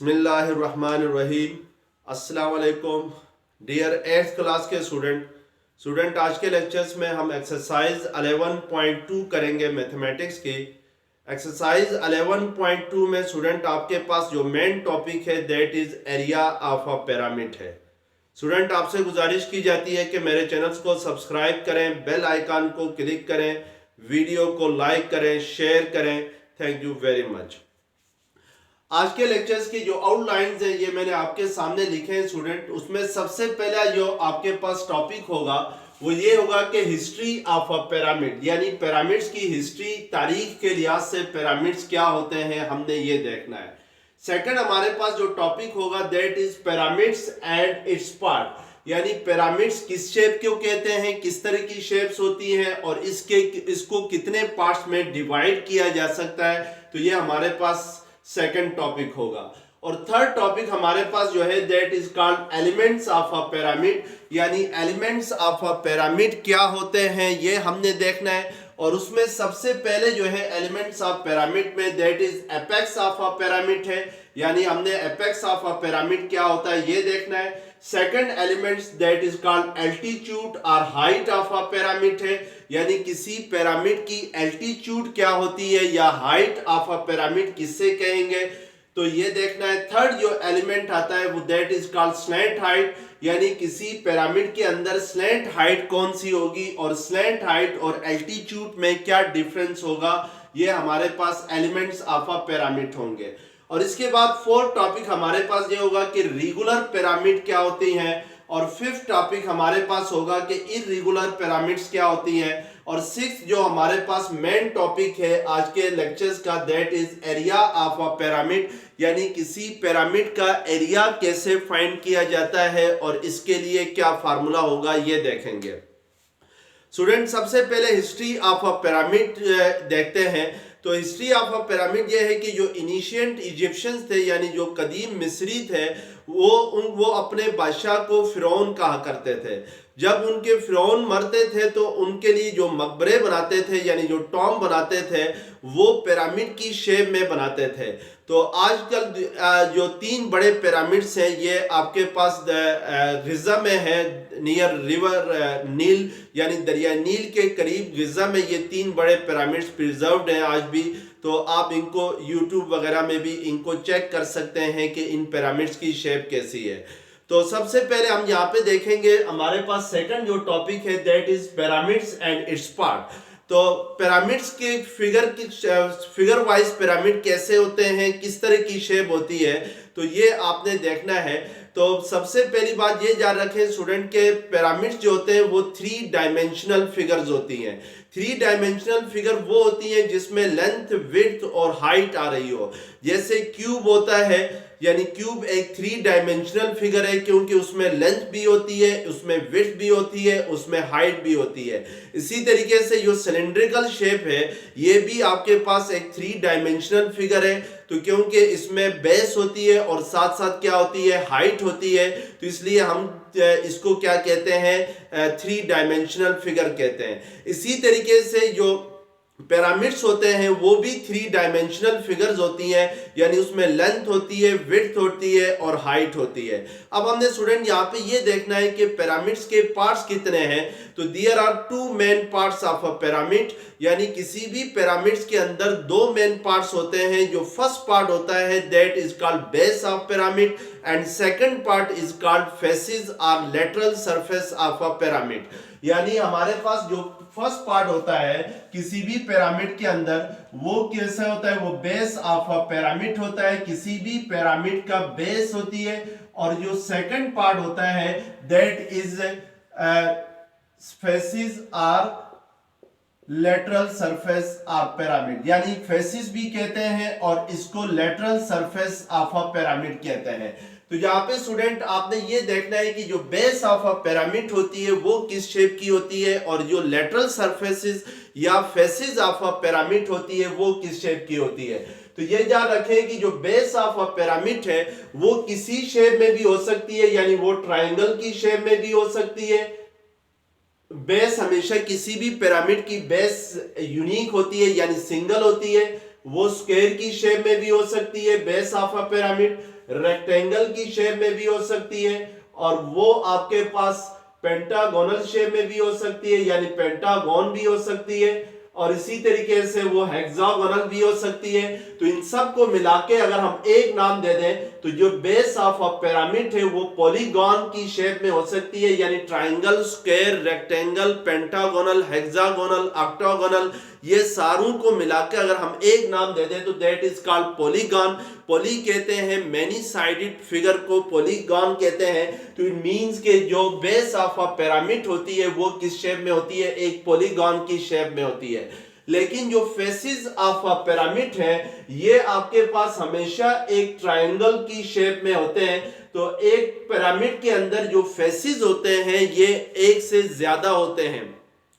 बिस्मिल्लाहिर्रहमानिर्रहीम। अस्सलाम वालेकुम डियर 8th क्लास के स्टूडेंट आज के लेक्चर्स में हम एक्सरसाइज 11.2 करेंगे मैथमेटिक्स की। एक्सरसाइज 11.2 में स्टूडेंट आपके पास जो मेन टॉपिक है that is area of a pyramid है। स्टूडेंट आपसे गुजारिश की जाती है कि मेरे चैनल्स को सब्सक्राइब करें, बेल आइकन को क्लिक करें, वीडियो को लाइक करें, शेयर करें। Thank you very much. आज के लेक्चर्स की जो आउटलाइंस है ये मैंने आपके सामने लिखे हैं स्टूडेंट। उसमें सबसे पहला जो आपके पास टॉपिक होगा वो ये होगा कि हिस्ट्री ऑफ अ पिरामिड, यानी पिरामिड्स की हिस्ट्री, तारीख के लिहाज से पिरामिड्स क्या होते हैं हमने ये देखना है। सेकंड हमारे पास जो टॉपिक होगा that is pyramids and it's part, यानी पिरामिड्स किस शेप क्यों कहते हैं, किस तरह की शेप्स होती हैं और इसको कितने पार्ट्स में डिवाइड किया जा सकता है। तो ये हमारे पास सेकंड टॉपिक होगा। और थर्ड टॉपिक हमारे पास जो है that is called elements of a pyramid, यानी एलिमेंट्स ऑफ अ पिरामिड क्या होते हैं ये हमने देखना है। और उसमें सबसे पहले जो है एलिमेंट्स ऑफ पिरामिड में that is apex of a pyramid है, यानी हमने एपेक्स ऑफ अ पिरामिड क्या होता है ये देखना है। Second elements that is called altitude और हाइट ऑफ अ पिरामिड है, यानी किसी पिरामिड की एल्टीट्यूड क्या होती है या हाइट ऑफ अ पिरामिड किससे कहेंगे तो ये देखना है। थर्ड जो एलिमेंट आता है वो that is called slant height, यानी किसी पिरामिड के अंदर स्लैंट हाइट कौन सी होगी और स्लैंट हाइट और एल्टीट्यूड में क्या डिफरेंस होगा, ये हमारे पास एलिमेंट्स ऑफ अ पिरामिड होंगे। और इसके बाद फोर्थ टॉपिक हमारे पास ये होगा कि रेगुलर पिरामिड क्या होती हैं, और फिफ्थ टॉपिक हमारे पास होगा कि इररेगुलर पिरामिड्स क्या होती हैं। और सिक्स्थ जो हमारे पास मेन टॉपिक है आज के लेक्चर्स का that is area of a pyramid, यानी किसी पिरामिड का एरिया कैसे फाइंड किया जाता है और इसके लिए क्या फार्मूला होगा ये देखेंगे। स्टूडेंट सबसे पहले हिस्ट्री ऑफ अ पिरामिड देखते हैं। तो हिस्ट्री ऑफ अ पिरामिड ये है कि जो इनिशिएंट इजिप्शियंस थे, यानी जो कदीम मिस्री थे, वो अपने बादशाह को फिरौन कहा करते थे। जब उनके फिरौन मरते थे तो उनके लिए जो मकबरे बनाते थे, यानी जो टॉम बनाते थे, वो पिरामिड की शेप में बनाते थे। तो आजकल जो तीन बड़े पिरामिड्स हैं ये आपके पास गिज़ा में है, नियर रिवर नील, यानी दरिया नील के करीब गिज़ा में ये तीन बड़े पिरामिड्स प्रिजर्व्ड हैं आज भी। तो आप इनको यूट्यूब वगैरह में भी इनको चेक कर सकते हैं कि इन पिरामिड्स की शेप कैसी है। तो सबसे पहले हम यहाँ पे देखेंगे हमारे पास सेकंड जो टॉपिक है that is pyramids and it's part. तो पिरामिड्स के फिगर वाइज पिरामिड कैसे होते हैं, किस तरह की शेप होती है, तो ये आपने देखना है। तो सबसे पहली बात ये जान रखें स्टूडेंट के पिरामिड्स जो होते हैं वो 3 डायमेंशनल फिगर्स होती हैं। 3 डायमेंशनल फिगर वो होती हैं जिसमें लेंथ, विड्थ और हाइट आ रही हो। जैसे क्यूब होता है, यानी क्यूब एक 3 डायमेंशनल फिगर है क्योंकि उसमें लेंथ भी होती है, उसमें विड्थ भी होती है, उसमें हाइट भी होती है। इसी तरीके से जो सिलेंड्रिकल शेप है ये भी आपके पास एक 3 डायमेंशनल फिगर है, तो क्योंकि इसमें बेस होती है और साथ साथ क्या होती है, हाइट होती है, तो इसलिए हम इसको क्या कहते हैं, 3 डायमेंशनल फिगर कहते हैं। इसी तरीके से जो पिरामिड्स होते हैं वो भी 3 डायमेंशनल फिगर्स होती हैं, यानी उसमें लेंथ होती है, विड्थ होती है और हाइट होती है। अब हमने स्टूडेंट यहाँ पे ये देखना है कि पिरामिड्स के पार्ट्स कितने हैं। तो there are 2 main parts of a pyramid, यानी किसी भी पिरामिड्स के अंदर 2 मेन पार्ट्स होते हैं। जो फर्स्ट पार्ट होता है that is called base of pyramid and second part is called faces और lateral surface of a pyramid, यानी हमारे पास जो फर्स्ट पार्ट होता है किसी भी पिरामिड के अंदर वो कैसे होता है, वो बेस ऑफ अ पिरामिड होता है, किसी भी पिरामिड का बेस होती है। और जो सेकंड पार्ट होता है दैट इज फेसिस और लेटरल सरफेस ऑफ पिरामिड, यानी फेसिस भी कहते हैं और इसको lateral surface of a pyramid कहते हैं। तो यहाँ पे स्टूडेंट आपने ये देखना है कि जो बेस ऑफ अ पिरामिड होती है वो किस शेप की होती है और जो लेटरल सरफेसेस या फेसेस ऑफ अ पिरामिड होती है वो किस शेप की होती है। तो ये जान रखें कि जो बेस ऑफ अ पिरामिड है वो किसी शेप में भी हो सकती है, यानी वो ट्राइंगल की शेप में भी हो सकती है। बेस हमेशा किसी भी पिरामिड की बेस यूनिक होती है, यानी सिंगल होती है। वो स्क्वायर की शेप में भी हो सकती है base of a pyramid, rectangle की शेप में भी हो सकती है, और वो आपके पास पेंटागोनल शेप में भी हो सकती है, यानी पेंटागोन भी हो सकती है, और इसी तरीके से वो हेक्सागोनल भी हो सकती है। तो इन सब को मिला के अगर हम एक नाम दे दें तो जो बेस ऑफ अ पिरामिड है वो पॉलीगॉन की शेप में हो सकती है, यानी triangle, square, rectangle, pentagonal, hexagonal, octagonal, ये सारों को मिलाकर अगर हम एक नाम दे दें तो that is called polygon. Poly कहते हैं मेनी साइडेड फिगर को पॉलीगॉन कहते हैं। तो इट मींस के जो बेस ऑफ अ पिरामिड होती है वो किस शेप में होती है, एक पॉलीगॉन की शेप में होती है। लेकिन जो फेसिस ऑफ अ पिरामिड है ये आपके पास हमेशा एक ट्रायंगल की शेप में होते हैं। तो एक पिरामिड के अंदर जो फेसिस होते हैं ये एक से ज्यादा होते हैं।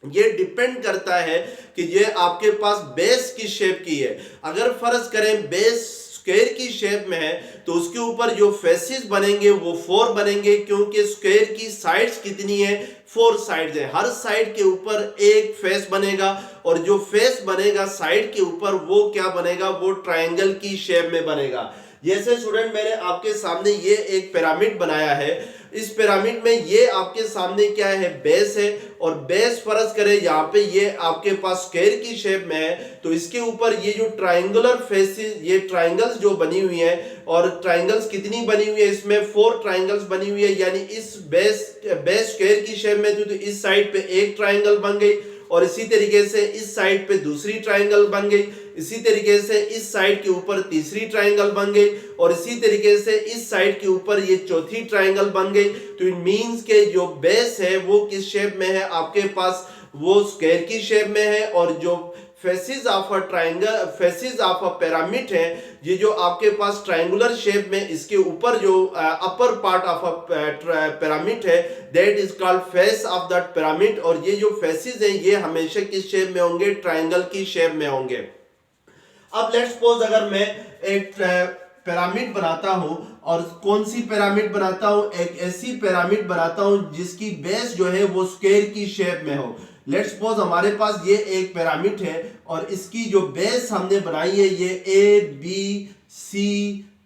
ये डिपेंड करता है कि ये आपके पास बेस की शेप की है। अगर फर्ज करें बेस स्क्वायर की शेप में है तो उसके ऊपर जो फेसिस बनेंगे वो 4 बनेंगे, क्योंकि स्क्वायर की साइड्स कितनी है, 4 साइड्स है। हर साइड के ऊपर एक फेस बनेगा, और जो फेस बनेगा साइड के ऊपर वो क्या बनेगा, वो ट्रायंगल की शेप में बनेगा। जैसे स्टूडेंट मैंने आपके सामने ये एक पिरामिड बनाया है। इस पिरामिड में ये आपके सामने क्या है, बेस है, और बेस फर्ज करें यहाँ पे ये आपके पास स्क्वायर की शेप में है। तो इसके ऊपर ये जो ट्रायंगुलर फेसेस, ये ट्रायंगल्स जो बनी हुई है, और ट्रायंगल्स कितनी बनी हुई है, इसमें 4 ट्रायंगल्स बनी हुई है, यानी इस बेस स्क्वायर की शेप में थी तो इस साइड पे एक ट्रायंगल बन गई, और इसी तरीके से इस साइड पे दूसरी ट्रायंगल बन गई, इसी तरीके से इस साइड के ऊपर तीसरी ट्रायंगल बन गई, और इसी तरीके से इस साइड के ऊपर ये चौथी ट्रायंगल बन गई। तो इट मींस के जो बेस है वो किस शेप में है, आपके पास वो स्क्वायर की शेप में है, और जो faces of a triangle, faces of a pyramid है, ये जो आपके पास ट्रायंगुलर शेप में इसके ऊपर जो upper part of a pyramid है that is called face of that pyramid. और ये जो फेसिस हैं ये हमेशा किस शेप में होंगे, ट्रायंगल की शेप में होंगे। अब लेट्स सपोज अगर मैं एक पिरामिड बनाता हूं, और कौन सी पिरामिड बनाता हूं, एक ऐसी पिरामिड बनाता हूं जिसकी बेस जो है वो स्क्वायर की शेप में हो। लेट्स सपोज हमारे पास ये एक पिरामिड है, और इसकी जो बेस हमने बनाई है ये ABC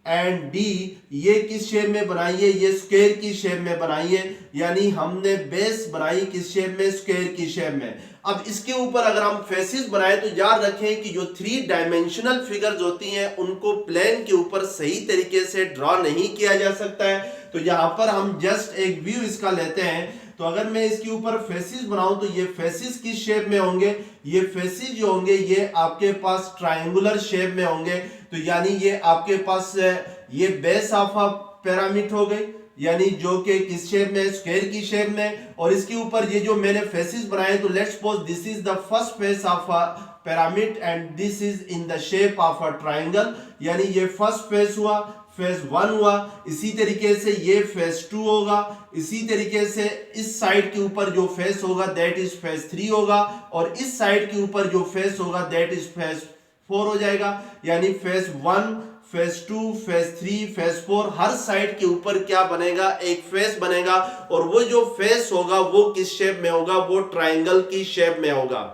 एंड डी, ये किस शेप में बनाई है, ये स्क्वायर की शेप में बनाई है, यानी हमने बेस बनाई किस शेप में, स्क्वायर की शेप में। अब इसके ऊपर अगर हम फेसिस बनाए तो याद रखें कि जो 3 डायमेंशनल फिगर्स होती हैं उनको प्लेन के ऊपर सही तरीके से ड्रॉ नहीं किया जा सकता है। तो यहाँ पर हम जस्ट एक व्यू इसका लेते हैं। तो अगर मैं इसके ऊपर फेसिस बनाऊं तो ये फेसिस किस शेप में होंगे, ये फेसिस जो होंगे ये आपके पास ट्रायंगुलर शेप में होंगे। तो यानी ये आपके पास ये बेस ऑफ अ पिरामिड हो गई, यानी जो कि किस शेप में, स्क्वायर की शेप में, और इसके ऊपर ये जो मैंने फेसिस बनाए तो let's suppose this is the first face of a pyramid and this is in the shape of a triangle, यानी ये फर्स्ट फेस हुआ, फेज 1 हुआ, इसी तरीके से ये फेज 2 होगा, इसी तरीके से इस साइड के ऊपर जो फेस होगा दैट इज फेज 3 होगा, और इस साइड के ऊपर जो फेस होगा दैट इज फेज 4 हो जाएगा। यानी फेज 1, फेज 2, फेज 3, फेज 4, हर साइड के ऊपर क्या बनेगा, एक फेस बनेगा, और वो जो फेस होगा वो किस शेप में होगा, वो ट्रायंगल की शेप में होगा।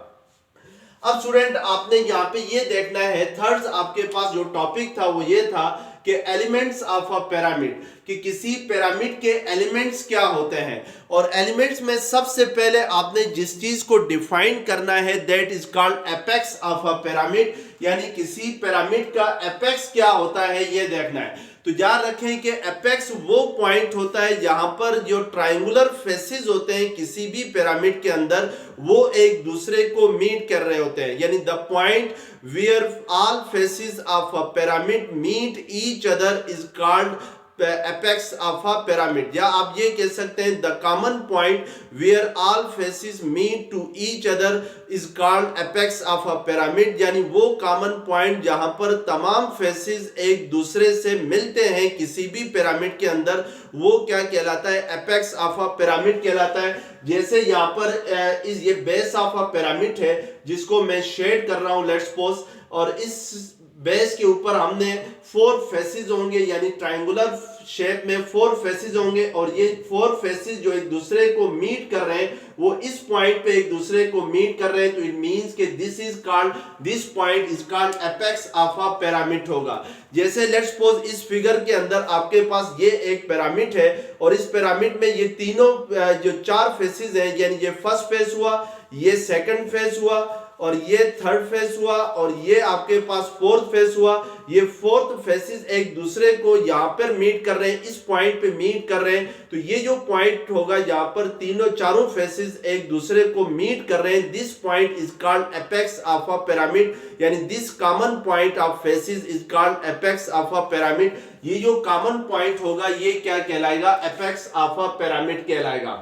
अब स्टूडेंट आपने यहाँ पे ये देखना है, थर्ड आपके पास जो टॉपिक था वो ये था कि एलिमेंट्स ऑफ अ पिरामिड, कि किसी पिरामिड के एलिमेंट्स क्या होते हैं। और एलिमेंट्स में सबसे पहले आपने जिस चीज को डिफाइन करना है that is called apex of a pyramid, यानी किसी पिरामिड का एपेक्स क्या होता है ये देखना है। तो याद रखें कि एपेक्स वो पॉइंट होता है जहां पर जो ट्रायंगुलर फेसेस होते हैं किसी भी पिरामिड के अंदर वो एक दूसरे को मीट कर रहे होते हैं, यानी the point where all faces of a pyramid meet each other is called apex of a pyramid, या आप ये कह सकते हैं the common point where all faces meet to each other is called apex of a pyramid, यानी वो common point जहां पर तमाम फेसेस एक दूसरे से मिलते हैं किसी भी पिरामिड के अंदर, वो क्या कहलाता है, एपेक्स ऑफ अ पिरामिड कहलाता है। जैसे यहाँ पर ये बेस ऑफ अ पिरामिड है जिसको मैं शेड कर रहा हूं लेट्स सपोज, और इस बेस के ऊपर हमने 4 फेसेस होंगे, यानी ट्रायंगुलर शेप में 4 फेसेस होंगे, और ये 4 फेसेस जो एक दूसरे को मीट कर रहे हैं वो इस पॉइंट पे एक दूसरे को मीट कर रहे हैं, तो इट मींस कि this point is called apex of a pyramid होगा। जैसे लेट्स सपोज इस फिगर के अंदर आपके पास ये एक पिरामिड है, और इस पिरामिड में ये तीनों जो 4 फेसेस हैं, यानी ये फर्स्ट फेस हुआ, ये सेकंड फेस हुआ, और ये थर्ड फेस हुआ, और ये आपके पास फोर्थ फेस हुआ। ये फोर्थ फेसेस एक दूसरे को यहाँ पर मीट कर रहे हैं, इस पॉइंट पे मीट कर रहे हैं, तो ये जो पॉइंट होगा यहाँ पर चारों फेसेस एक दूसरे को मीट कर रहे हैं, this point is called apex of a pyramid, यानी this common point of faces is called apex of a pyramid. ये जो कॉमन पॉइंट होगा ये क्या कहलाएगा? एपेक्स ऑफ अ पिरामिड कहलाएगा।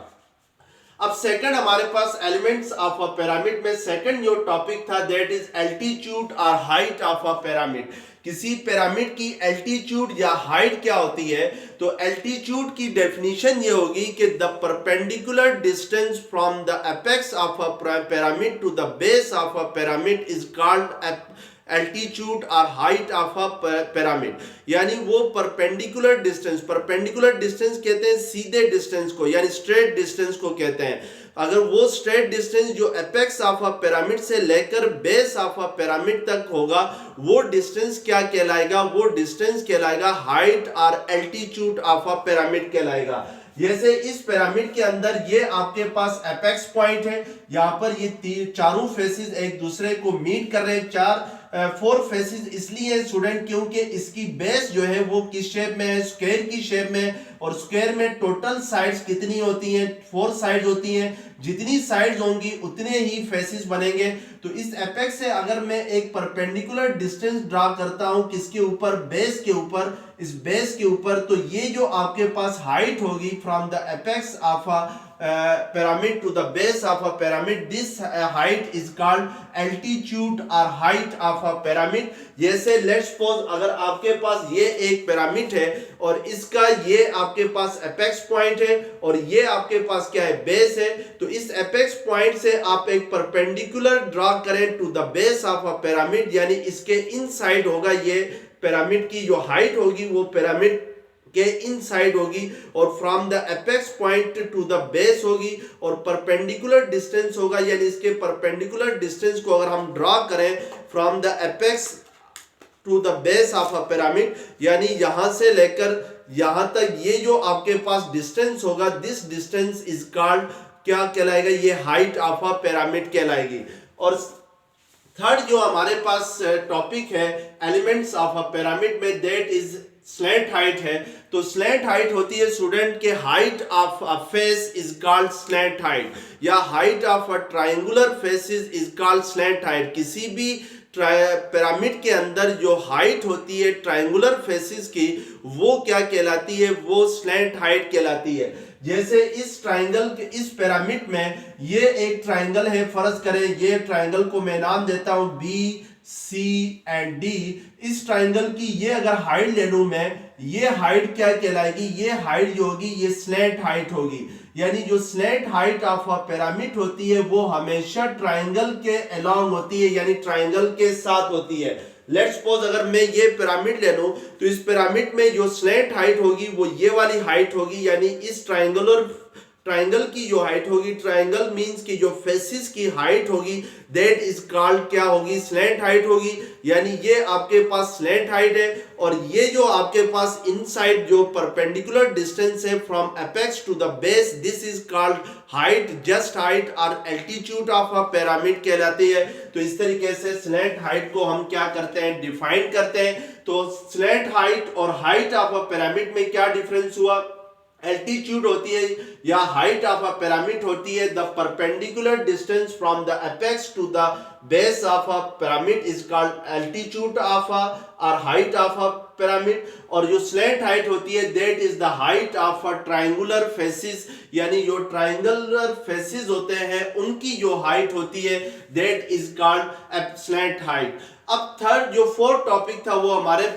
अब सेकंड हमारे पास एलिमेंट्स ऑफ अ पिरामिड में सेकंड जो टॉपिक था दैट इज एल्टीट्यूड और हाइट ऑफ अ पिरामिड। किसी पिरामिड की एल्टीट्यूड या हाइट क्या होती है? तो एल्टीट्यूड की डेफिनेशन ये होगी कि the perpendicular distance from the apex of a pyramid to the base of a pyramid is called altitude और हाइट ऑफ अ पिरामिड। यानी वो परपेंडिकुलर डिस्टेंस कहते हैं सीधे डिस्टेंस को, यानी स्ट्रेट डिस्टेंस को कहते हैं। अगर वो स्ट्रेट डिस्टेंस जो एपेक्स ऑफ अ पिरामिड से लेकर बेस ऑफ अ पिरामिड तक होगा, वो डिस्टेंस क्या कहलाएगा? वो डिस्टेंस कहलाएगा हाइट और एल्टीट्यूड ऑफ अ पिरामिड कहलाएगा। जैसे इस पिरामिड के अंदर ये आपके पास एपेक्स पॉइंट है, यहाँ पर ये चारों फेसेस एक दूसरे को मीट कर रहे हैं। 4 फेसेस इसलिए स्टूडेंट क्योंकि इसकी बेस जो है वो किस शेप में है? स्क्वायर की शेप में, और स्क्वायर में टोटल साइड्स कितनी होती हैं? 4 साइड्स होती हैं। जितनी साइड्स होंगी उतने ही फेसेस बनेंगे। तो इस एपेक्स से अगर मैं एक परपेंडिकुलर डिस्टेंस ड्रा करता हूं, किसके ऊपर? बेस के ऊपर। इस बेस के ऊपर तो ये जो आपके पास हाइट होगी from the apex of a pyramid to the base of a pyramid, this height is called altitude or height of a pyramid। जैसे लेट्स सपोज अगर आपके पास ये एक पिरामिड है और इसका ये आपके पास एपेक्स पॉइंट है और ये आपके पास क्या है? बेस है। तो इस एपेक्स पॉइंट से आप एक परपेंडिकुलर ड्रा करें to the base of a pyramid, यानी इसके इनसाइड होगा ये पिरामिड की जो हाइट होगी वो पिरामिड के इनसाइड होगी, और from the apex point two the base होगी, और परपेंडिकुलर डिस्टेंस होगा, यानी इसके परपेंडिकुलर डिस्टेंस को अगर हम ड्रा करें from the apex to the base of a pyramid, यानी यहां से लेकर यहां तक ये जो आपके पास डिस्टेंस होगा, दिस डिस्टेंस इज कॉल्ड क्या कहलाएगा? ये हाइट ऑफ अ पिरामिड कहलाएगी। और थर्ड जो हमारे पास टॉपिक है एलिमेंट्स ऑफ अ पिरामिड में दैट इज स्लैंट हाइट है। तो स्लैंट हाइट होती है स्टूडेंट के height of a face is called slant height, या height of a triangular faces is called slant height. किसी भी पिरामिड के अंदर जो हाइट होती है ट्रायंगुलर फेसेस की, वो क्या कहलाती है? वो स्लैंट हाइट कहलाती है। जैसे इस ट्रायंगल के इस पिरामिड में ये एक ट्रायंगल है, फर्ज करें ये ट्रायंगल को मैं नाम देता हूं बी सी एंड डी। इस ट्रायंगल की ये अगर हाइट ले लूं मैं, ये हाइट क्या कहलाएगी? ये हाइट जो होगी ये स्लैंट हाइट होगी। यानी जो slant height of a pyramid होती है वो हमेशा ट्रायंगल के अलोंग होती है, यानी ट्रायंगल के साथ होती है। लेट्स सपोज अगर मैं ये पिरामिड ले लूं तो इस पिरामिड में जो स्लैंट हाइट होगी वो ये वाली हाइट होगी, यानी इस ट्रायंगल की जो हाइट होगी, ट्रायंगल मींस की जो फेसिस की हाइट होगी दैट इज कॉल्ड क्या होगी? स्लैंट हाइट होगी। यानी ये आपके पास स्लैंट हाइट है, और ये जो आपके पास इनसाइड जो परपेंडिकुलर डिस्टेंस है from apex to the base, this is called height, just height और एल्टीट्यूड ऑफ अ पिरामिड कहलाती है। तो इस तरीके से स्लैंट हाइट को हम क्या करते हैं? डिफाइन करते हैं। तो स्लैंट हाइट और हाइट ऑफ अ पिरामिड में क्या डिफरेंस हुआ? एल्टीट्यूड होती है या हाइट ऑफ अ पिरामिड होती है the perpendicular distance from the apex to the base of a pyramid is called altitude of a और हाइट ऑफ अ पिरामिड, और जो स्लैंट हाइट होती है that is the height of a triangular faces, यानी जो triangular faces होते हैं उनकी जो हाइट होती है that is called slant height. अब थर्ड जो फोर्थ टॉपिक था वो हमारे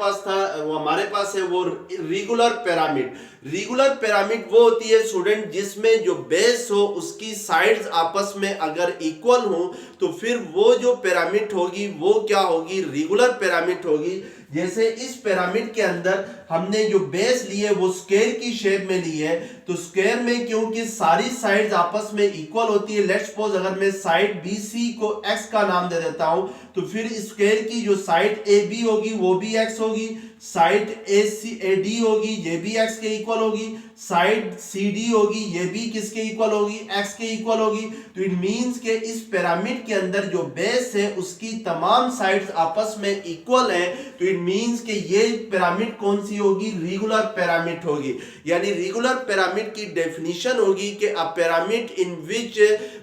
पास है वो रेगुलर पिरामिड। रेगुलर पिरामिड वो होती है स्टूडेंट जिसमें जो बेस हो उसकी साइड्स आपस में अगर इक्वल हो तो फिर वो जो पिरामिड होगी वो क्या होगी, रेगुलर पिरामिड होगी। जैसे इस पिरामिड के अंदर हमने जो बेस ली है वो स्क्वायर की शेप में ली है, तो स्क्वायर में क्योंकि सारी साइड्स आपस में इक्वल होती है, लेट्स सपोज अगर मैं साइड BC को x का नाम दे देता हूं तो फिर स्क्वायर की जो साइड AB होगी वो भी x होगी, साइड AD होगी ये भी x के इक्वल होगी, साइड CD होगी ये भी किसके इक्वल होगी, x के इक्वल होगी। तो इट मींस के इस पिरामिड के अंदर जो बेस है उसकी तमाम साइड्स आपस में इक्वल है, तो इट मींस के ये पिरामिड कौन सी होगी, रेगुलर पिरामिड होगी। यानी रेगुलर पिरामिड की डेफिनेशन होगी कि a pyramid in which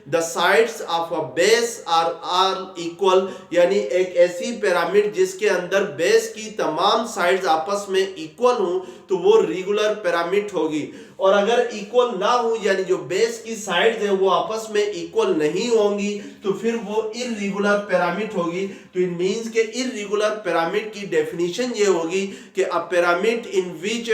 the sides of a base are equal, यानी एक ऐसी पिरामिड जिसके अंदर बेस की तमाम साइड्स आपस में इक्वल हो तो वो रेगुलर पिरामिड होगी। और अगर इक्वल ना हो यानी जो बेस की साइड्स है वो आपस में इक्वल नहीं होंगी तो फिर वो इर्रेगुलर पिरामिड होगी। तो इट मींस के इर्रेगुलर पिरामिड की डेफिनेशन ये होगी कि a pyramid in which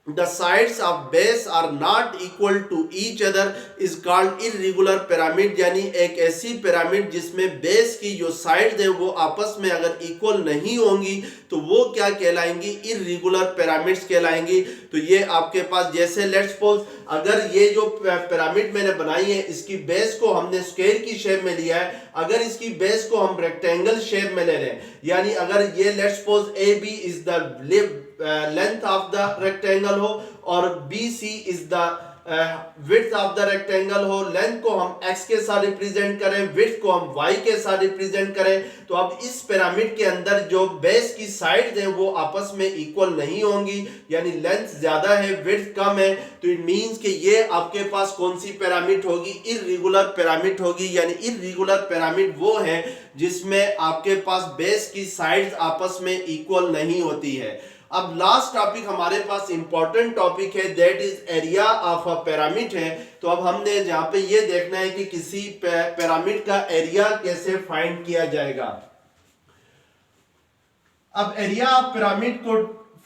the sides of base are not equal to each other is called irregular pyramid। यानी एक ऐसी पिरामिड जिसमें बेस की जो साइड्स हैं वो आपस में अगर इक्वल नहीं होंगी तो वो क्या कहलाएंगी, इर्रेगुलर पिरामिड्स कहलाएंगी। तो ये आपके पास जैसे लेट्स सपोज अगर ये जो पिरामिड मैंने बनाई है इसकी बेस को हमने स्क्वायर की शेप में लिया है, अगर इसकी बेस को हम रेक्टेंगल शेप में ले लें, यानी अगर ये let's suppose AB is the length of the rectangle हो और BC is the width of the rectangle हो, लेंथ को हम x के साथ रिप्रेजेंट करें, विड्थ को हम y के साथ रिप्रेजेंट करें, तो अब इस पिरामिड के अंदर जो बेस की साइड्स हैं वो आपस में इक्वल नहीं होंगी, यानी लेंथ ज्यादा है विड्थ कम है। तो इट मींस कि ये आपके पास कौन सी पिरामिड होगी, इर्रेगुलर पिरामिड होगी। यानी इर्रेगुलर पिरामिड वो है जिसमें आपके पास बेस की साइड्स आपस में इक्वल नहीं होती है। अब लास्ट टॉपिक हमारे पास इंपॉर्टेंट टॉपिक है that is area of a pyramid है। तो अब हमने जहां पे ये देखना है कि किसी पिरामिड का एरिया कैसे फाइंड किया जाएगा। अब एरिया ऑफ पिरामिड को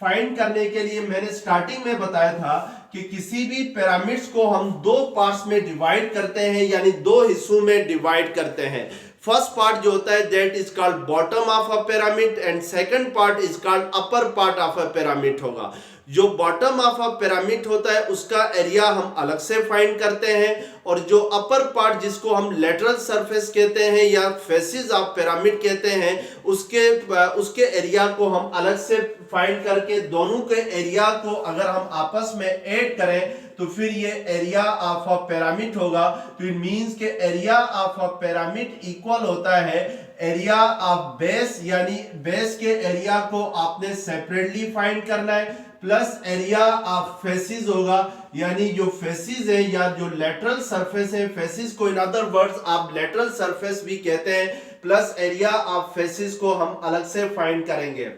फाइंड करने के लिए मैंने स्टार्टिंग में बताया था कि किसी भी पिरामिड्स को हम दो पार्ट्स में डिवाइड करते हैं, यानी दो हिस्सों में डिवाइड करते हैं। फर्स्ट पार्ट जो होता है that is called bottom of a pyramid and second part is called upper part of a pyramid होगा। जो बॉटम ऑफ अ पिरामिड होता है उसका एरिया हम अलग से फाइंड करते हैं, और जो अपर पार्ट जिसको हम लेटरल सरफेस कहते हैं या फेसिस ऑफ पिरामिड कहते हैं उसके एरिया को हम अलग से फाइंड करके दोनों के एरिया को अगर हम आपस में ऐड करें तो फिर ये एरिया ऑफ अ पिरामिड होगा। तो इट मींस के area of a pyramid equal होता है एरिया ऑफ बेस, यानी बेस के एरिया को आपने सेपरेटली फाइंड करना है, प्लस एरिया ऑफ फेसिस होगा, यानी जो फेसिस है या जो लेटरल सरफेस है, फेसिस को इन अदर वर्ड्स आप लेटरल सरफेस भी कहते हैं, प्लस एरिया ऑफ फेसिस को हम अलग से फाइंड करेंगे।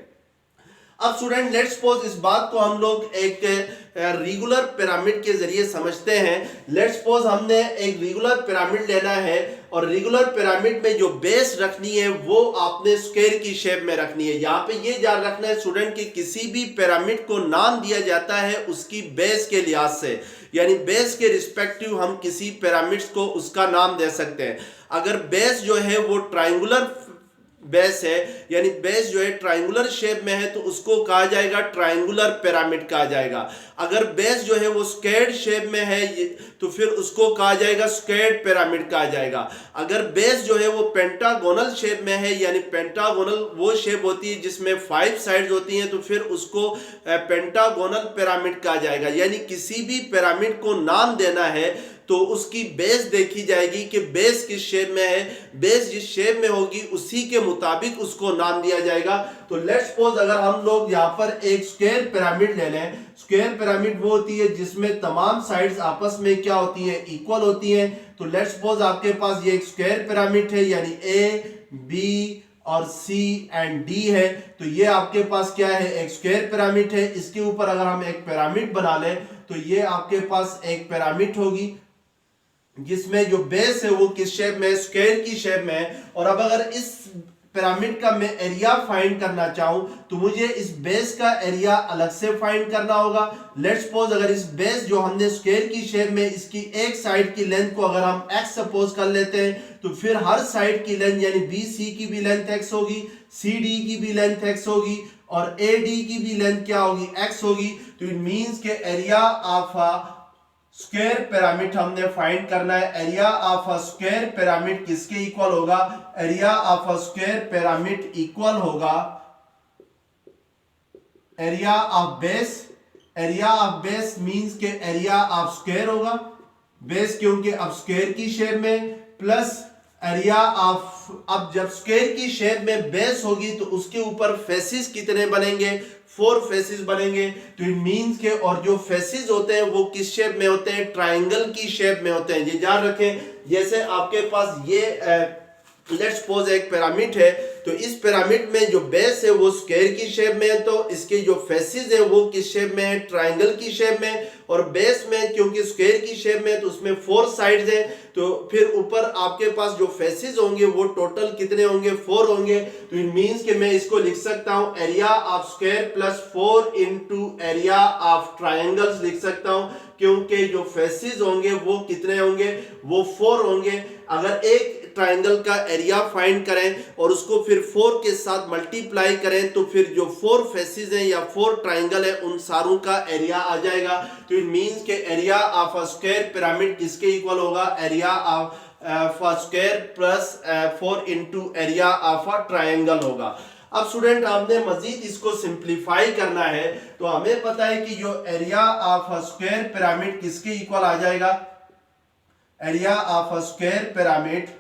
अब स्टूडेंट लेट्स सपोज इस बात को हम लोग एक रेगुलर पिरामिड के जरिए समझते हैं। लेट्स सपोज हमने एक रेगुलर पिरामिड लेना है और रेगुलर पिरामिड में जो बेस रखनी है वो आपने स्क्वायर की शेप में रखनी है। यहाँ पे ये ध्यान रखना है स्टूडेंट कि किसी भी पिरामिड को नाम दिया जाता है उसकी बेस के लिहाज से, यानी बेस के रिस्पेक्टिव हम किसी पिरामिड्स को उसका नाम दे सकते हैं। अगर बेस जो है वो ट्रायंगुलर बेस है, यानी बेस जो है ट्रायंगुलर शेप में है तो उसको कहा जाएगा ट्रायंगुलर पिरामिड कहा जाएगा। अगर बेस जो है वो स्क्वायर्ड शेप में है तो फिर उसको कहा जाएगा स्क्वायर्ड पिरामिड कहा जाएगा। अगर बेस जो है वो पेंटागोनल शेप में है, यानी पेंटागोनल वो शेप होती है जिसमें 5 साइड्स होती हैं, तो फिर उसको पेंटागोनल पिरामिड कहा जाएगा। यानी किसी भी पिरामिड को नाम देना है तो उसकी बेस देखी जाएगी कि बेस किस शेप में है, बेस जिस शेप में होगी उसी के मुताबिक उसको नाम दिया जाएगा। तो लेट्स सपोज अगर हम लोग यहाँ पर एक स्क्वायर पिरामिड ले लें, स्क्वायर पिरामिड वो होती है जिसमें तमाम साइड्स आपस में क्या होती है, इक्वल होती हैं। तो लेट्स सपोज आपके पास ये एक स्क्वायर पिरामिड है, यानी A B और सी एंड डी है। तो ये आपके पास क्या है, एक स्क्वायर पिरामिड है। इसके ऊपर अगर हम एक पिरामिड बना लें तो ये आपके पास एक पिरामिड होगी जिसमें जो बेस है वो किस शेप में, स्क्वायर की शेप में है। और अब अगर इस पिरामिड का मैं एरिया फाइंड करना चाहूं तो मुझे इस बेस का एरिया अलग से फाइंड करना होगा। लेट्स सपोज अगर इस बेस जो हमने स्क्वायर की शेप में, इसकी एक साइड की लेंथ को अगर हम x सपोज कर लेते हैं तो फिर हर साइड की लेंथ यानी BC की भी लेंथ x होगी, CD की भी लेंथ x होगी और AD की भी लेंथ क्या होगी, x होगी। तो इट मींस के area of a square pyramid हमने फाइंड करना है। Area of a square pyramid किसके इक्वल होगा, area of a square pyramid equal होगा area of base. Area of base means के एरिया ऑफ स्क्वायर होगा, बेस क्योंकि अब स्क्वायर की शेप में, प्लस एरिया ऑफ, अब जब स्क्वायर की शेप में बेस होगी तो उसके ऊपर फेसिस कितने बनेंगे, 4 फेसिस बनेंगे। तो इट मींस के, और जो फेसिस होते हैं वो किस शेप में होते हैं, ट्राइंगल की शेप में होते हैं। ये याद रखें, जैसे आपके पास ये लेट्स सपोज एक पिरामिड है तो इस पिरामिड में जो बेस है वो स्क्वायर की शेप में है, तो इसके जो फेसिस है वो किस शेप में है, ट्राइंगल की शेप में। और बेस में क्योंकि स्क्वायर की शेप में है तो उसमें 4 साइड्स हैं, तो फिर ऊपर आपके पास जो फेसिस होंगे वो टोटल कितने होंगे, 4 होंगे। तो इट मींस कि मैं इसको लिख सकता हूं area of square plus 4 into area of triangles लिख सकता हूं, क्योंकि जो फेसिस होंगे वो कितने होंगे, वो 4 होंगे। अगर एक ट्राइंगल का एरिया फाइंड करें और उसको फिर 4 के साथ मल्टीप्लाई करें तो फिर जो 4 फेसिस हैं या 4 ट्राइंगल है उन सारों का एरिया आ जाएगा। तो इट मींस के area of a square pyramid किसके इक्वल होगा, area of square plus 4 into area of a triangle होगा। अब स्टूडेंट आपने मजीद इसको सिंप्लीफाई करना है तो हमें पता है कि जो area of a square pyramid किसके इक्वल आ जाएगा, area of a square pyramid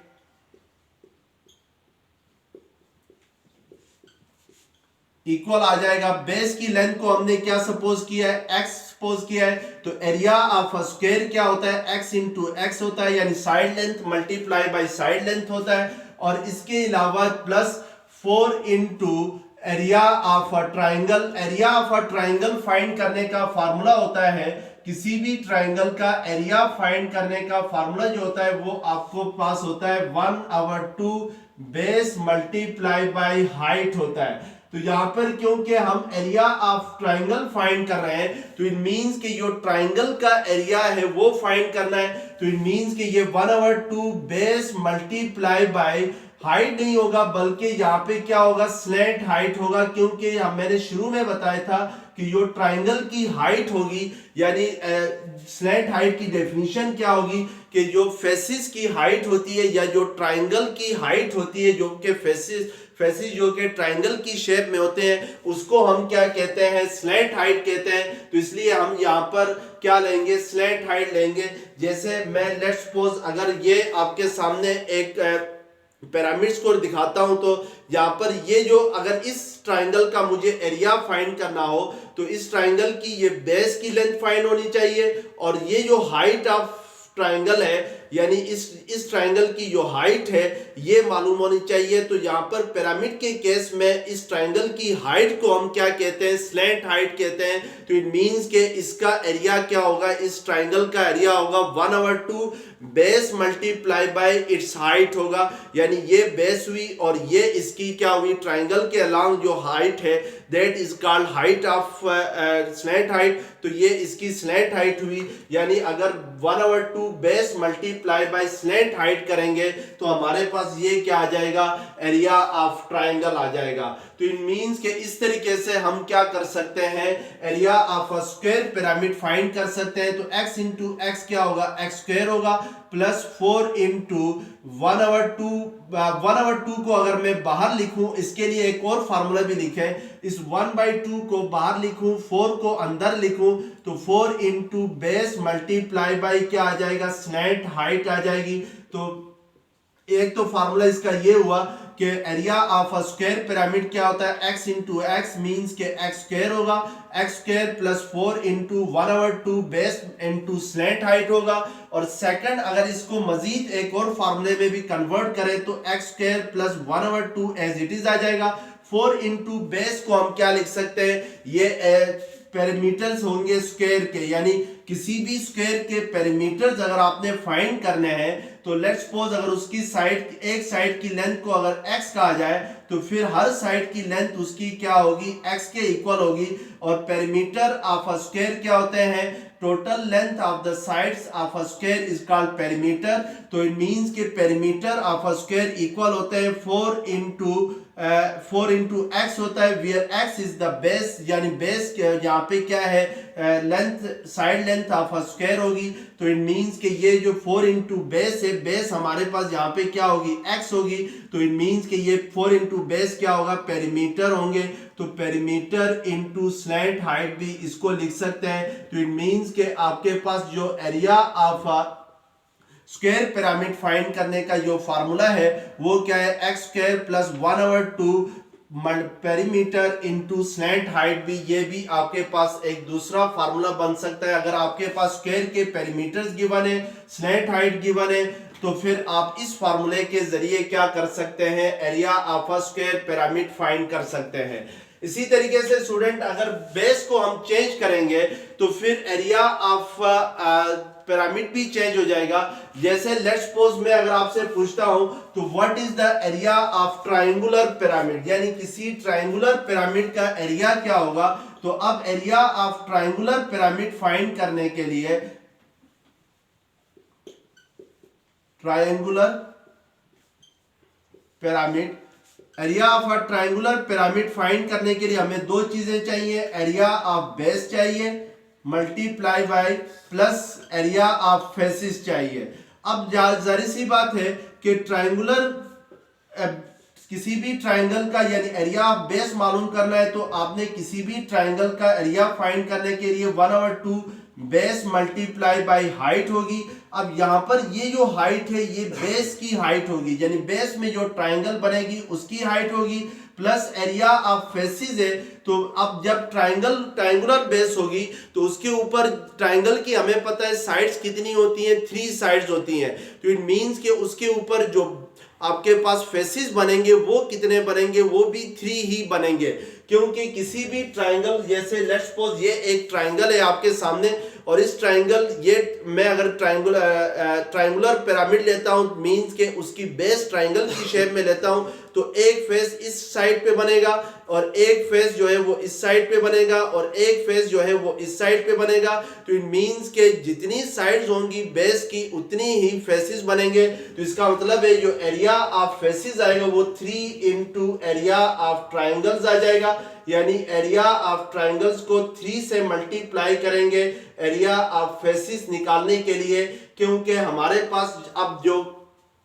equal आ जाएगा, बेस की लेंथ को हमने क्या सपोज किया है, x सपोज किया है। तो एरिया ऑफ अ स्क्वायर क्या होता है, x इंटू एक्स होता है, यानी side length multiply by side length होता है। और इसके अलावा plus 4 into area of a triangle. Area of a triangle find करने का फार्मूला होता है, किसी भी ट्राइंगल का एरिया फाइंड करने का फार्मूला जो होता है वो आपको पास होता है 1/2 बेस मल्टीप्लाई बाय हाइट होता है। तो यहां पर क्योंकि हम एरिया ऑफ ट्राइंगल फाइंड कर रहे हैं तो इट मींस कि जो ट्राइंगल का एरिया है वो फाइंड करना है। तो इट मींस कि ये 1/2 बेस मल्टीप्लाई बाय हाइट नहीं होगा बल्कि यहाँ पे क्या होगा, स्लैंट हाइट होगा, क्योंकि मैंने शुरू में बताया था कि जो ट्राइंगल की हाइट होगी यानी स्लैंट हाइट की डेफिनेशन क्या होगी कि जो फेसिस की हाइट होती है या जो ट्राइंगल की हाइट होती है, जो कि फेसिस जो कि ट्राइंगल की शेप में होते हैं उसको हम क्या कहते हैं, स्लैंट हाइट कहते हैं। तो इसलिए हम यहाँ पर क्या लेंगे, स्लैंट हाइट लेंगे। जैसे मैं लेट्स सपोज अगर ये आपके सामने एक पिरामिड्स को दिखाता हूं तो यहाँ पर ये जो, अगर इस ट्राइंगल का मुझे एरिया फाइंड करना हो तो इस ट्राइंगल की ये बेस की लेंथ फाइंड होनी चाहिए और ये जो हाइट ऑफ ट्राइंगल है यानी इस ट्राइंगल की जो हाइट है ये मालूम होनी चाहिए। तो यहाँ पर पिरामिड के केस में इस ट्राइंगल की हाइट को हम क्या कहते हैं, स्लैंट हाइट कहते हैं। तो इट मींस के इसका एरिया क्या होगा, इस ट्राइंगल का एरिया होगा 1/2 base multiply bye it's height होगा, यानी ये बेस हुई और ये इसकी क्या हुई, ट्राइंगल के अलोंग जो हाइट है that is called height of slant height. तो ये इसकी स्लैंट हाइट हुई, यानी अगर 1/2 base multiply bye slant height करेंगे तो हमारे पास ये क्या आ जाएगा, एरिया ऑफ ट्राइंगल आ जाएगा। तो इट मींस के इस तरीके से हम क्या कर सकते हैं, area of a square pyramid find कर सकते हैं। तो x इंटू एक्स क्या होगा, एक्स स्क्वायर होगा प्लस 4 इंटू 1/2 को अगर मैं बाहर लिखूं, इसके लिए एक और फार्मूला भी लिखें, इस 1/2 को बाहर लिखूं 4 को अंदर लिखूं तो 4 इंटू बेस मल्टीप्लाई बाय क्या आ जाएगा, स्लैंट हाइट आ जाएगी। तो एक तो फार्मूला इसका ये हुआ। कि area of a square pyramid क्या होता है, x इंटू एक्स मीन्स के एक्स स्क्वायर होगा, x square plus 4 into 1/2 base into slant height होगा। और सेकंड अगर इसको मजीद एक और फार्मूले में भी कन्वर्ट करें तो x square plus 1/2 as it is आ जाएगा। 4 इंटू बेस को हम क्या लिख सकते हैं, ये पेरीमीटर्स होंगे स्क्वायर के, यानी किसी भी स्क्वायर के पेरीमीटर्स अगर आपने फाइंड करने हैं तो लेट्स सपोज अगर उसकी साइड, एक साइड की लेंथ को अगर x कहा जाए तो फिर हर साइड की लेंथ उसकी क्या होगी, x के इक्वल होगी। और पेरीमीटर ऑफ अ स्क्वायर क्या होते हैं, total length of the sides of a square is called perimeter. तो इट मींस के perimeter of a square equal होते हैं 4 इंटू एक्स होता है, where x is the base, यानी बेस यहाँ पे क्या है, length, side length of a square होगी। तो इट मींस के ये जो 4 इंटू बेस है, बेस हमारे पास यहाँ पे क्या होगी, एक्स होगी। तो इट मींस के ये 4 इंटू बेस क्या होगा, पेरीमीटर होंगे। तो पेरीमीटर इंटू स्लैंट हाइट भी इसको लिख सकते हैं। तो इट मींस के आपके पास जो area of square pyramid find करने का जो फार्मूला है वो क्या है, x square plus 1/2 perimeter into slant height भी, ये भी आपके पास एक दूसरा फार्मूला बन सकता है। अगर आपके पास स्क्वायर के पेरीमीटर्स गिवन है, स्लैंट हाइट गिवन है, तो फिर आप इस फार्मूले के जरिए क्या कर सकते हैं, area of a square pyramid find कर सकते हैं। इसी तरीके से स्टूडेंट अगर बेस को हम चेंज करेंगे तो फिर एरिया ऑफ पिरामिड भी चेंज हो जाएगा। जैसे लेट्स सपोज मैं अगर आपसे पूछता हूं तो what is the area of triangular pyramid, यानी किसी ट्रायंगुलर पिरामिड का एरिया क्या होगा। तो अब area of triangular pyramid find करने के लिए, triangular pyramid, area of a triangular pyramid find करने के लिए हमें दो चीजें चाहिए, एरिया ऑफ बेस चाहिए multiply by plus area of faces चाहिए। अब जाहिर सी बात है कि ट्रायंगुलर, किसी भी ट्रायंगल का यानी एरिया ऑफ बेस मालूम करना है तो आपने किसी भी ट्रायंगल का एरिया फाइंड करने के लिए 1/2 बेस मल्टीप्लाई बाय हाइट होगी। अब यहां पर ये जो हाइट है ये बेस की हाइट होगी, यानी बेस में जो ट्रायंगल बनेगी उसकी हाइट होगी, प्लस एरिया ऑफ फेसिस है। तो अब जब ट्रायंगुलर बेस होगी तो उसके ऊपर ट्रायंगल की हमें पता है साइड्स कितनी होती हैं, 3 साइड्स होती हैं। तो इट मींस कि उसके ऊपर जो आपके पास फेसिस बनेंगे वो कितने बनेंगे, वो भी 3 ही बनेंगे। क्योंकि किसी भी ट्रायंगल, जैसे लेट्स सपोज ये एक ट्रायंगल है आपके सामने और इस ट्रायंगल, ये मैं अगर ट्रायंगुलर पिरामिड लेता हूं मींस के उसकी बेस ट्रायंगल की शेप में लेता हूं तो एक फेस इस साइड पे बनेगा और एक फेस जो है वो इस साइड पे बनेगा और एक फेस जो है वो इस साइड पे बनेगा। तो इट मींस के जितनी साइड्स होंगी बेस की उतनी ही फेसिस बनेंगे। तो इसका मतलब है जो एरिया ऑफ फेसिस आएगा वो 3 इंटू एरिया ऑफ ट्रायंगल्स आ जाएगा, यानी एरिया ऑफ ट्रायंगल्स को 3 से मल्टीप्लाई करेंगे एरिया ऑफ फेसिस निकालने के लिए। क्योंकि हमारे पास अब जो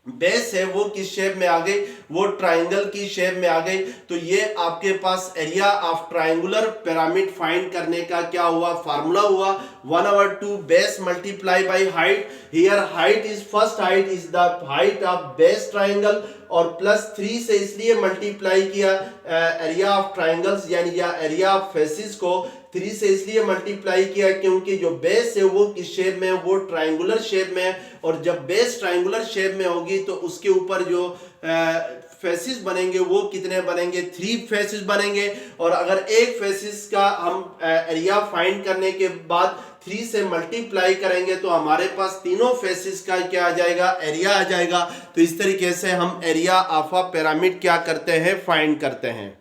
बेस है वो किस शेप में आ गई, वो ट्रायंगल की शेप में आ गई। तो ये आपके पास area of triangular pyramid find करने का क्या हुआ, फार्मूला हुआ 1/2 base multiply by height. Here height is, first height is the height of base triangle और प्लस 3 से इसलिए मल्टीप्लाई किया एरिया ऑफ ट्रायंगल्स यानी या एरिया ऑफ फेसिस को 3 से इसलिए मल्टीप्लाई किया क्योंकि जो बेस है वो किस शेप में है, वो ट्रायंगुलर शेप में है। और जब बेस ट्रायंगुलर शेप में होगी तो उसके ऊपर जो फेसिस बनेंगे वो कितने बनेंगे, 3 फेसिस बनेंगे। और अगर एक फेसिस का हम एरिया फाइंड करने के बाद 3 से मल्टीप्लाई करेंगे तो हमारे पास तीनों फेसिस का क्या आ जाएगा, एरिया आ जाएगा। तो इस तरीके से हम एरिया ऑफ अ पिरामिड क्या करते हैं, फाइंड करते हैं।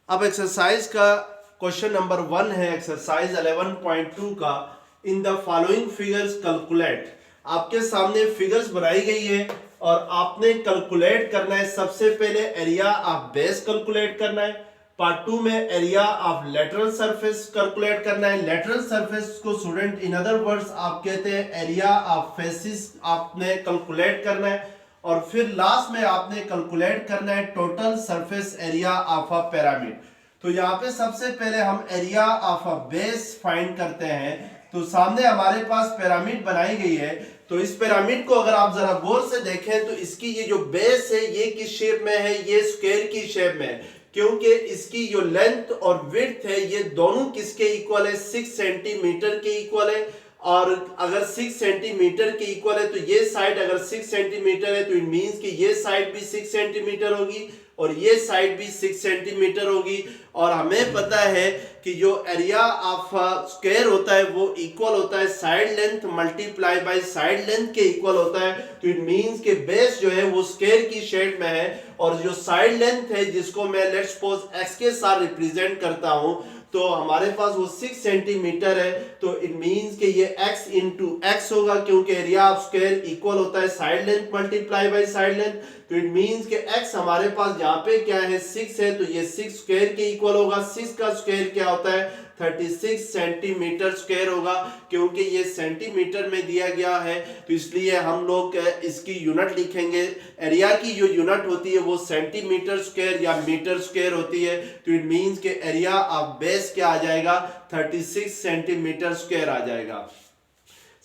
अब एक्सरसाइज का क्वेश्चन नंबर 1 है, एक्सरसाइज 11.2 का। In the following figures calculate, आपके सामने फिगर्स बनाई गई है और आपने कैलकुलेट करना है। सबसे पहले एरिया ऑफ बेस कैलकुलेट करना है, पार्ट 2 में area of lateral surface calculate करना है। लेटरल सरफेस को स्टूडेंट इन अदर वर्ड्स आप कहते हैं एरिया ऑफ फेसिस, आपने कैलकुलेट करना है। और फिर लास्ट में आपने कैलकुलेट करना है total surface area of a pyramid. तो यहाँ पे सबसे पहले हम area of a base find करते हैं। तो सामने हमारे पास पिरामिड बनाई गई है। तो इस पिरामिड को अगर आप जरा गौर से देखें तो इसकी ये जो बेस है ये किस शेप में है, ये स्क्वायर की शेप में है, क्योंकि इसकी जो लेंथ और विड्थ है ये दोनों किसके इक्वल है, 6 सेंटीमीटर के इक्वल है। और अगर 6 सेंटीमीटर के इक्वल है तो ये साइड अगर 6 सेंटीमीटर है तो इट मींस कि ये साइड भी 6 सेंटीमीटर होगी और ये साइड भी 6 सेंटीमीटर होगी। और हमें पता है कि जो एरिया ऑफ स्क्वायर होता है वो इक्वल होता है side length multiply by side length के इक्वल होता है। तो इट मींस कि बेस जो है वो स्क्वायर की शेप में है और जो साइड लेंथ है जिसको मैं लेट्स सपोज एक्स के साथ रिप्रेजेंट करता हूं तो हमारे पास वो 6 सेंटीमीटर है। तो इट मींस कि ये x इंटू एक्स होगा, क्योंकि एरिया ऑफ स्क्वायर इक्वल होता है side length multiply by side length. तो इट मींस कि x हमारे पास यहाँ पे क्या है, 6 है, तो ये 6 स्क्वायर के इक्वल होगा। 6 का स्क्वायर क्या होता है, 36 सेंटीमीटर स्क्वायर होगा, क्योंकि ये सेंटीमीटर में दिया गया है तो इसलिए हम लोग इसकी यूनिट लिखेंगे। एरिया की जो यूनिट होती है वो सेंटीमीटर स्क्वायर या मीटर स्क्वायर होती है। तो इट मींस के एरिया ऑफ बेस क्या आ जाएगा, 36 सेंटीमीटर स्क्वायर आ जाएगा।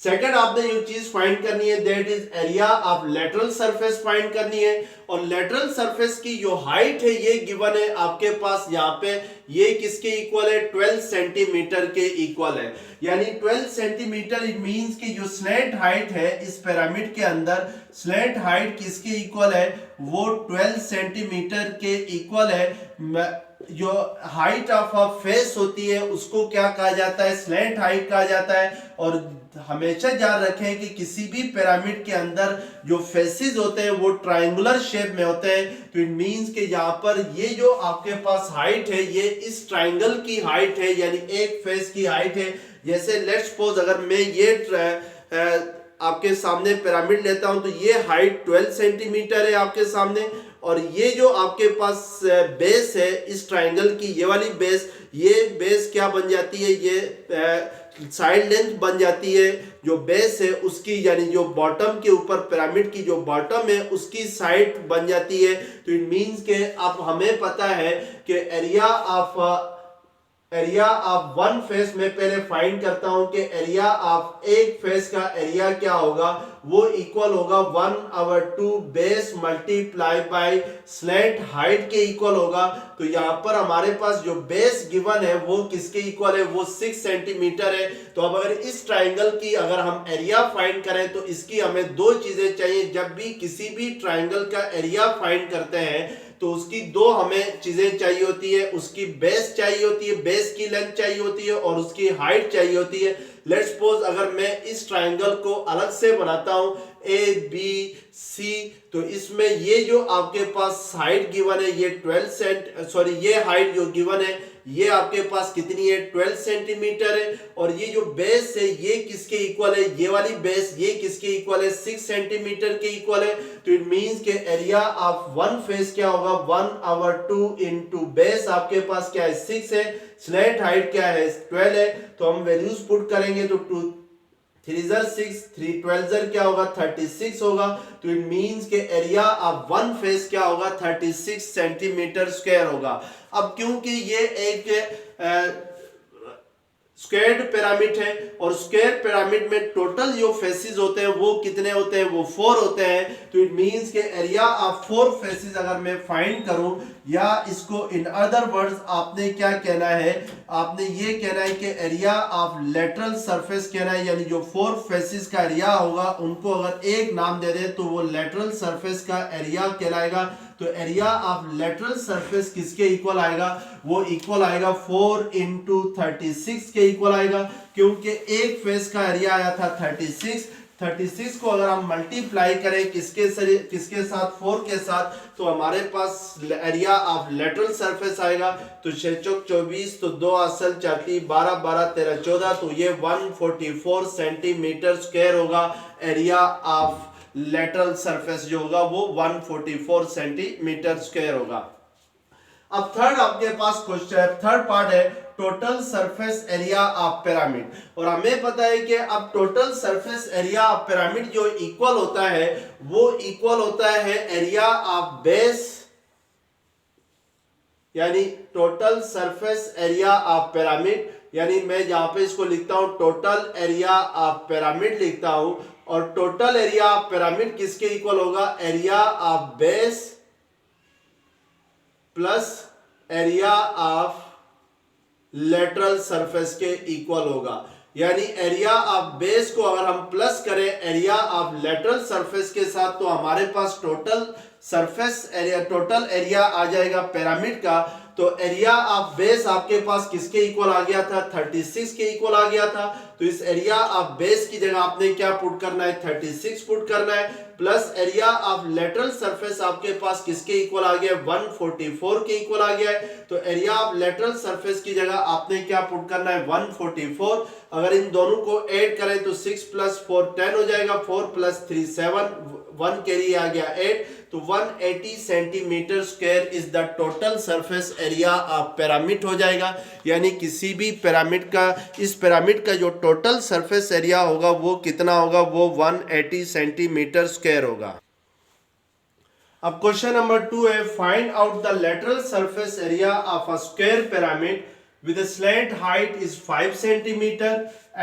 सेकंड आपने जो चीज फाइंड करनी है that is area of lateral surface find करनी है। और लेटरल सरफेस की जो हाइट है ये गिवन है आपके पास यहाँ पे, ये किसके इक्वल है, 12 सेंटीमीटर के इक्वल है। यानी 12 सेंटीमीटर इट मींस कि जो स्लैंट हाइट है इस पिरामिड के अंदर, स्लैंट हाइट किसके इक्वल है, वो 12 सेंटीमीटर के इक्वल है। जो हाइट ऑफ अ फेस होती है उसको क्या कहा जाता है, स्लैंट हाइट कहा जाता है। और हमेशा याद रखें कि किसी भी पिरामिड के अंदर जो फेसेस होते हैं वो ट्रायंगुलर शेप में होते हैं। तो इट मींस कि यहाँ पर ये जो आपके पास हाइट है ये इस ट्रायंगल की हाइट है, यानी एक फेस की हाइट है। जैसे लेट्स सपोज अगर मैं ये आपके सामने पिरामिड लेता हूं तो ये हाइट 12 सेंटीमीटर है आपके सामने, और ये जो आपके पास बेस है इस ट्रायंगल की, ये वाली बेस, ये बेस क्या बन जाती है, ये साइड लेंथ बन जाती है जो बेस है उसकी, यानी जो बॉटम के ऊपर पिरामिड की जो बॉटम है उसकी साइड बन जाती है। तो इट मींस के अब हमें पता है कि एरिया ऑफ वन फेस में पहले फाइंड करता हूं कि एरिया ऑफ एक फेस का एरिया क्या होगा, वो इक्वल होगा 1/2 base multiply bye slant height के इक्वल होगा। तो यहाँ पर हमारे पास जो बेस गिवन है वो किसके इक्वल है, वो 6 सेंटीमीटर है। तो अब अगर इस ट्राइंगल की अगर हम एरिया फाइंड करें तो इसकी हमें दो चीजें चाहिए। जब भी किसी भी ट्राइंगल का एरिया फाइंड करते हैं तो उसकी दो हमें चीजें चाहिए होती है, उसकी बेस चाहिए होती है, बेस की लेंथ चाहिए होती है और उसकी हाइट चाहिए होती है। लेट्स सपोज अगर मैं इस ट्राइंगल को अलग से बनाता हूं ABC, तो इसमें ये जो आपके पास हाइट गिवन है ये ये हाइट जो गिवन है ये आपके पास कितनी है, 12 सेंटीमीटर है। और ये जो बेस है ये किसके इक्वल है, ये वाली बेस ये किसके इक्वल है, 6 सेंटीमीटर के इक्वल है। तो इट मींस के एरिया ऑफ वन फेस क्या होगा, 1/2 इंटू बेस आपके पास क्या है, 6 है, स्लैंट हाइट क्या है, 12 है। तो हम वैल्यूज पुट करेंगे तो 2 3 6 3 12 क्या होगा, 36 होगा। तो इट मींस के एरिया ऑफ वन फेस क्या होगा, 36 सेंटीमीटर स्क्वायर होगा। अब क्योंकि ये एक स्क्वायर्ड पिरामिड है और स्क्वायर पिरामिड में टोटल जो फेसेस होते हैं वो कितने होते हैं, वो 4 होते हैं। तो इट मींस के एरिया ऑफ 4 फेसेस अगर मैं फाइंड करूं, या इसको इन अदर वर्ड्स आपने क्या कहना है, आपने ये कहना है कि एरिया ऑफ लेटरल सरफेस कहना है, यानी जो 4 फेसेस का एरिया होगा उनको अगर एक नाम दे दें तो वो लेटरल सरफेस का एरिया कहलाएगा। तो एरिया ऑफ लेटरल सरफेस किसके इक्वल आएगा, वो इक्वल आएगा 4 इंटू 36 के इक्वल आएगा, क्योंकि एक फेस का एरिया आया था 36 को अगर हम मल्टीप्लाई करें किसके साथ, 4 के साथ, तो हमारे पास एरिया ऑफ लेटरल सरफेस आएगा। तो 6 चौक 24, तो 2 असल 4 12 12 13 14, तो ये 144 सेंटीमीटर स्क्वायर होगा। एरिया ऑफ लेटरल सरफेस जो होगा वो 144 सेंटीमीटर स्क्वायर होगा। अब थर्ड आपके पास क्वेश्चन, थर्ड पार्ट है total surface area of pyramid. और हमें पता है कि अब total surface area of pyramid जो इक्वल होता है वो इक्वल होता है एरिया ऑफ बेस, यानी total surface area of pyramid यानी मैं यहाँ पे इसको लिखता हूँ टोटल एरिया ऑफ पिरामिड लिखता हूँ, और टोटल एरिया ऑफ पिरामिड किसके इक्वल होगा, area of base plus area of lateral surface के इक्वल होगा। यानी एरिया ऑफ बेस को अगर हम प्लस करें एरिया ऑफ लेटरल सरफेस के साथ तो हमारे पास total surface area, total area आ जाएगा पिरामिड का। तो एरिया ऑफ बेस आपके पास किसके इक्वल आ गया था, 36 के इक्वल आ गया था। तो इस एरिया ऑफ बेस की जगह आपने क्या पुट करना है, 36 पुट करना है, plus area of lateral surface आपके पास किसके इक्वल आ गया, 144 के इक्वल आ गया है। तो एरिया ऑफ लेटरल सरफेस की जगह आपने क्या पुट करना है, 144। अगर इन दोनों को ऐड करें तो 6 + 4 10 हो जाएगा, 4 + 3 7, 1 कैरी आ गया 8। तो 180 centimetre square is the total surface area of pyramid हो जाएगा। यानी किसी भी पिरामिड का, इस पिरामिड का जो टोटल सरफेस एरिया होगा वो कितना होगा, वो 180 सेंटीमीटर स्क्वायर होगा। अब क्वेश्चन नंबर 2 है, find out the lateral surface area of a square pyramid with a slant height is 5 centimeter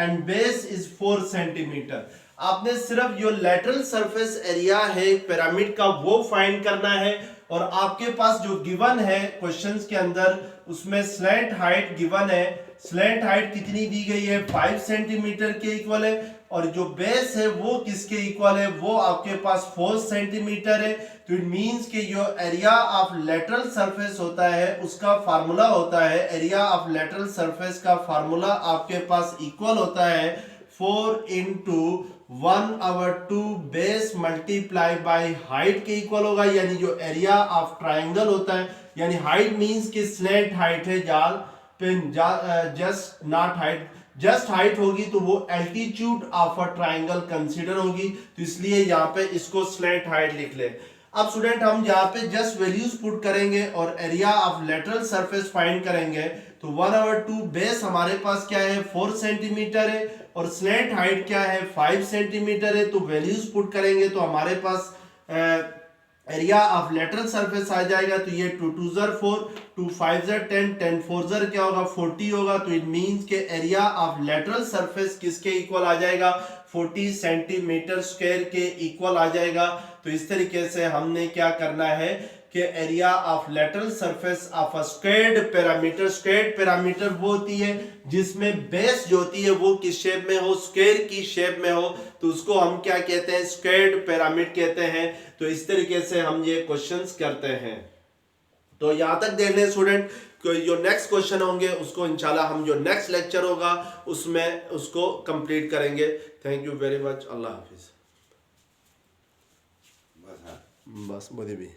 and base is 4 centimeter। आपने सिर्फ जो लेटरल सरफेस एरिया है पिरामिड का वो फाइंड करना है, और आपके पास जो गिवन है क्वेश्चंस के अंदर उसमें स्लैंट हाइट गिवन है। स्लैंट हाइट कितनी दी गई है, 5 सेंटीमीटर के इक्वल है, और जो बेस है वो किसके इक्वल है, वो आपके पास 4 सेंटीमीटर है। तो इट मींस कि जो एरिया ऑफ लेटरल सरफेस होता है उसका फार्मूला होता है, एरिया ऑफ लेटरल सरफेस का फार्मूला आपके पास इक्वल होता है 4 × 1/2 बेस मल्टीप्लाई बाय हाइट के इक्वल होगा। यानी जो एरिया ऑफ ट्राइंगल होता है, यानी हाइट मींस कि स्लैंट हाइट है, जाल पे just not height, just height होगी तो वो altitude of a triangle consider होगी, तो इसलिए यहाँ पे इसको स्लैंट हाइट लिख ले। अब स्टूडेंट हम यहाँ पे जस्ट वैल्यूज पुट करेंगे और area of lateral surface find करेंगे। तो 1/2 बेस हमारे पास क्या है, 4 सेंटीमीटर है, और स्लैंट हाइट क्या है, 5 सेंटीमीटर है। तो वैल्यूज पुट करेंगे तो हमारे पास एरिया ऑफ लेटरल सरफेस आ जाएगा। तो ये 2 2 4, 2 5 10, 10 4 क्या होगा, 40 होगा। तो इट मींस के एरिया ऑफ लेटरल सरफेस किसके इक्वल आ जाएगा, 40 सेंटीमीटर स्क्वायर के इक्वल आ जाएगा। तो इस तरीके से हमने क्या करना है कि area of lateral surface of a squared parameter, squared parameter वो होती है जिसमें बेस जो होती है वो किस शेप में हो, स्क्वायर की शेप में हो, तो उसको हम क्या कहते हैं, स्क्वायर्ड पिरामिड कहते हैं। तो इस तरीके से हम ये क्वेश्चंस करते हैं। तो यहां तक देख लें स्टूडेंट, जो नेक्स्ट क्वेश्चन होंगे उसको इंशाल्लाह हम जो नेक्स्ट लेक्चर होगा उसमें उसको कंप्लीट करेंगे। थैंक यू वेरी मच, अल्लाह हाफिज। बस बोली भी।